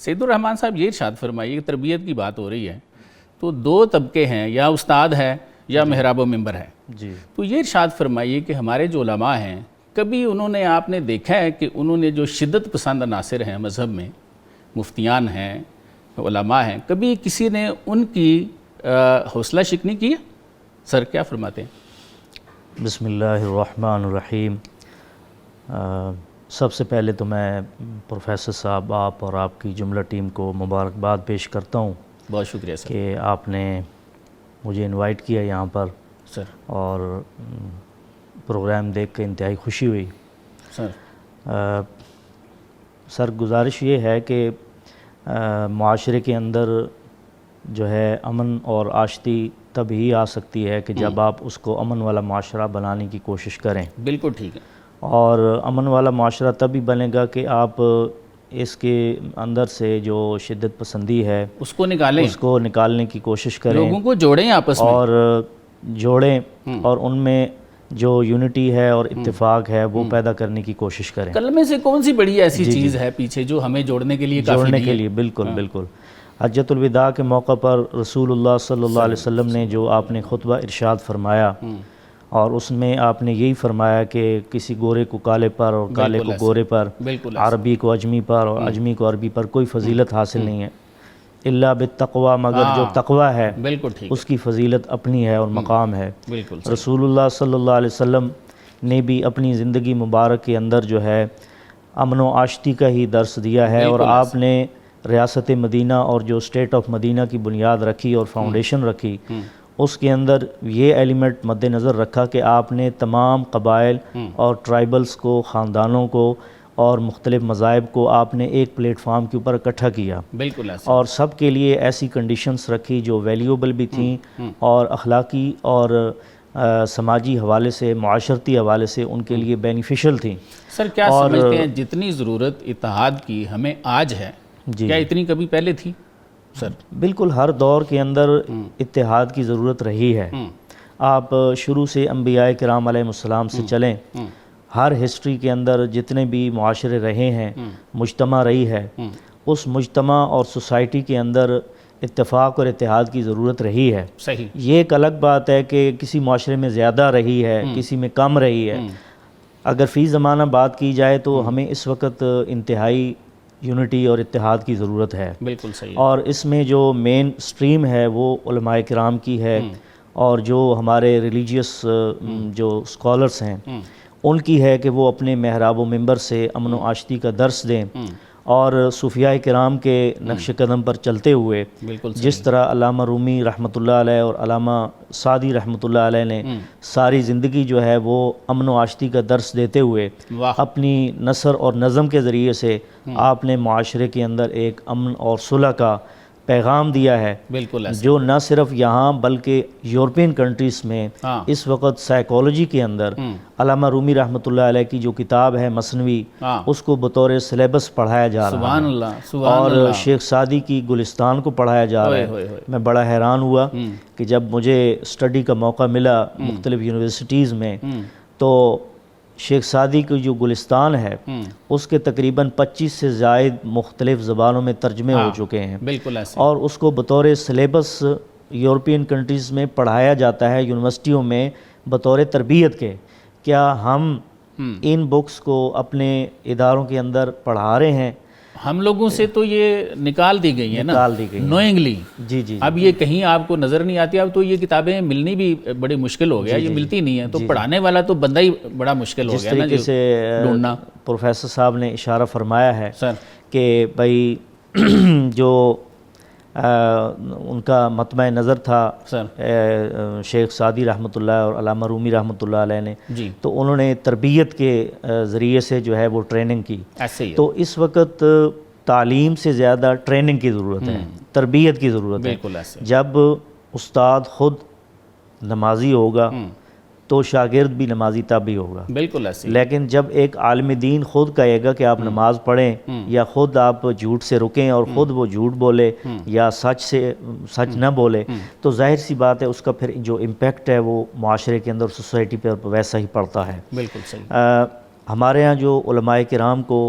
سید الرحمن صاحب یہ ارشاد فرمائیے کہ تربیت کی بات ہو رہی ہے تو دو طبقے ہیں، یا استاد ہے یا محراب و منبر ہے. جی تو یہ ارشاد فرمائیے کہ ہمارے جو علماء ہیں کبھی انہوں نے، آپ نے دیکھا ہے کہ انہوں نے جو شدت پسند عناصر ہیں مذہب میں، مفتیان ہیں، علماء ہیں، کبھی کسی نے ان کی حوصلہ شکنی کی ہے؟ سر کیا فرماتے ہیں؟ بسم اللہ الرحمن الرحیم. سب سے پہلے تو میں پروفیسر صاحب، آپ اور آپ کی جملہ ٹیم کو مبارکباد پیش کرتا ہوں. بہت شکریہ سر کہ آپ نے مجھے انوائٹ کیا یہاں پر سر. اور پروگرام دیکھ کے انتہائی خوشی ہوئی. سر گزارش یہ ہے کہ معاشرے کے اندر جو ہے امن اور آشتی تب ہی آ سکتی ہے کہ جب آپ اس کو امن والا معاشرہ بنانے کی کوشش کریں. بالکل ٹھیک ہے. اور امن والا معاشرہ تب ہی بنے گا کہ آپ اس کے اندر سے جو شدت پسندی ہے اس کو نکالیں، اس کو نکالنے کی کوشش کریں، لوگوں کو جوڑیں آپس میں، اور جوڑیں، اور ان میں جو یونٹی ہے اور اتفاق ہے وہ پیدا کرنے کی کوشش کریں. کلمے سے کون سی بڑی ایسی چیز ہے پیچھے جو ہمیں جوڑنے کے لیے کافی جوڑنے نہیں کے ہے؟ لیے بالکل بالکل. حجۃ الوداع کے موقع پر رسول اللہ صلی اللہ علیہ وسلم نے جو آپ نے خطبہ ارشاد فرمایا، اور اس میں آپ نے یہی فرمایا کہ کسی گورے کو کالے پر اور کالے کو گورے پر، عربی کو اجمی پر اور اجمی کو عربی پر کوئی فضیلت حاصل نہیں ہے الا بالتقوی، مگر جو تقوی ہے بالکل ٹھیک، اس کی فضیلت اپنی ہے اور مقام ہے. بالکل. رسول اللہ صلی اللہ علیہ وسلم نے بھی اپنی زندگی مبارک کے اندر جو ہے امن و آشتی کا ہی درس دیا ہے، اور آپ نے ریاست مدینہ اور جو اسٹیٹ آف مدینہ کی بنیاد رکھی اور فاؤنڈیشن رکھی، اس کے اندر یہ ایلیمنٹ مد نظر رکھا کہ آپ نے تمام قبائل اور ٹرائبلز کو، خاندانوں کو اور مختلف مذاہب کو آپ نے ایک پلیٹ فارم کے اوپر اکٹھا کیا. بالکل. اور سب کے لیے ایسی کنڈیشنز رکھی جو ویلیوبل بھی تھیں اور اخلاقی اور سماجی حوالے سے، معاشرتی حوالے سے ان کے لیے بینیفیشل تھیں. سر کیا سمجھتے ہیں جتنی ضرورت اتحاد کی ہمیں آج ہے، کیا اتنی کبھی پہلے تھی؟ سر بالکل ہر دور کے اندر اتحاد کی ضرورت رہی ہے. آپ شروع سے انبیاء کرام علیہ السلام سے چلیں، ہر ہسٹری کے اندر جتنے بھی معاشرے رہے ہیں، مجتمع رہی ہے، اس مجتمع اور سوسائٹی کے اندر اتفاق اور اتحاد کی ضرورت رہی ہے. صحیح. یہ ایک الگ بات ہے کہ کسی معاشرے میں زیادہ رہی ہے، کسی میں کم رہی ہے. اگر فی زمانہ بات کی جائے تو ہمیں اس وقت انتہائی یونٹی اور اتحاد کی ضرورت ہے. بالکل صحیح. اور اس میں جو مین سٹریم ہے وہ علماء کرام کی ہے، اور جو ہمارے ریلیجیس جو اسکالرس ہیں ان کی ہے کہ وہ اپنے محراب و منبر سے امن و آشتی کا درس دیں، اور صوفیاء کرام کے نقش قدم پر چلتے ہوئے جس طرح علامہ رومی رحمۃ اللہ علیہ اور علامہ سعدی رحمۃ اللہ علیہ نے ساری زندگی جو ہے وہ امن و آشتی کا درس دیتے ہوئے اپنی نثر اور نظم کے ذریعے سے آپ نے معاشرے کے اندر ایک امن اور صلح کا پیغام دیا ہے، بالکل جو نہ صرف یہاں بلکہ یورپین کنٹریز میں اس وقت سائیکالوجی کے اندر علامہ رومی رحمۃ اللہ علیہ کی جو کتاب ہے مثنوی، اس کو بطور سلیبس پڑھایا جا رہا ہے، اور شیخ سعدی کی گلستان کو پڑھایا جا رہا ہے. میں بڑا حیران ہوا کہ جب مجھے اسٹڈی کا موقع ملا مختلف یونیورسٹیز میں، تو شیخ سعدی کی جو گلستان ہے اس کے تقریباً 25 سے زائد مختلف زبانوں میں ترجمے ہو چکے ہیں، اور اس کو بطور سلیبس یورپین کنٹریز میں پڑھایا جاتا ہے یونیورسٹیوں میں بطور تربیت کے. کیا ہم ان بکس کو اپنے اداروں کے اندر پڑھا رہے ہیں؟ ہم لوگوں سے تو یہ نکال دی گئی ہیں نا، نکال دی گئی نوئنگلی. جی. اب یہ کہیں آپ کو نظر نہیں آتی. اب تو یہ کتابیں ملنی بھی بڑی مشکل ہو گیا، یہ ملتی نہیں ہیں، تو پڑھانے والا تو بندہ ہی بڑا مشکل ہو گیا نا. جس طریقے سے ڈھونڈنا پروفیسر صاحب نے اشارہ فرمایا ہے سر کہ بھائی جو ان کا مطمع نظر تھا شیخ سعدی رحمۃ اللہ اور علامہ رومی رحمۃ اللہ علیہ نے، تو انہوں نے تربیت کے ذریعے سے جو ہے وہ ٹریننگ کی. تو اس وقت تعلیم سے زیادہ ٹریننگ کی ضرورت ہے، تربیت کی ضرورت ہے. جب استاد خود نمازی ہوگا تو شاگرد بھی نمازی تب بھی ہوگا. بالکل ایسے. لیکن جب ایک عالم دین خود کہے گا کہ آپ نماز پڑھیں، یا خود آپ جھوٹ سے رکیں اور خود وہ جھوٹ بولے یا سچ نہ بولے، تو ظاہر سی بات ہے اس کا پھر جو امپیکٹ ہے وہ معاشرے کے اندر سوسائٹی پر ویسا ہی پڑتا ہے. بالکل صحیح. ہمارے ہاں جو علماء کرام کو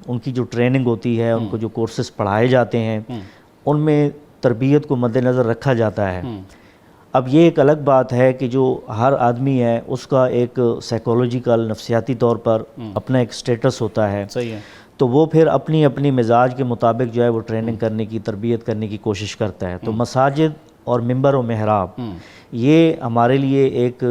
ان کی جو ٹریننگ ہوتی ہے، ان کو جو کورسز پڑھائے جاتے ہیں، ان میں تربیت کو مد نظر رکھا جاتا ہے۔ اب یہ ایک الگ بات ہے کہ جو ہر آدمی ہے اس کا ایک سائیکولوجیکل نفسیاتی طور پر اپنا ایک سٹیٹس ہوتا ہے، صحیح ہے، تو وہ پھر اپنی اپنی مزاج کے مطابق جو ہے وہ ٹریننگ کرنے کی، تربیت کرنے کی کوشش کرتا ہے۔ تو مساجد اور ممبر و محراب یہ ہمارے لیے ایک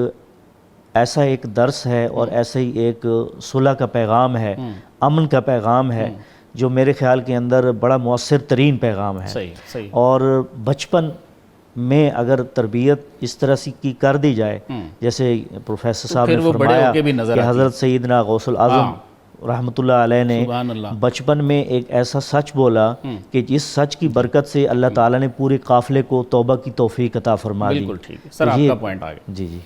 ایسا ایک درس ہے اور ایسا ہی ایک صلح کا پیغام ہے، امن کا پیغام ہے، جو میرے خیال کے اندر بڑا مؤثر ترین پیغام ہے۔ صحیح صحیح۔ اور بچپن میں اگر تربیت اس طرح سے کی کر دی جائے، جیسے پروفیسر صاحب نے فرمایا کہ حضرت سیدنا غوث العظم رحمۃ اللہ علیہ نے بچپن میں ایک ایسا سچ بولا کہ جس سچ کی برکت سے اللہ تعالیٰ نے پورے قافلے کو توبہ کی توفیق عطا فرما دی۔ بالکل ٹھیک ہے سر، آپ کا پوائنٹ آ گیا۔ جی جی۔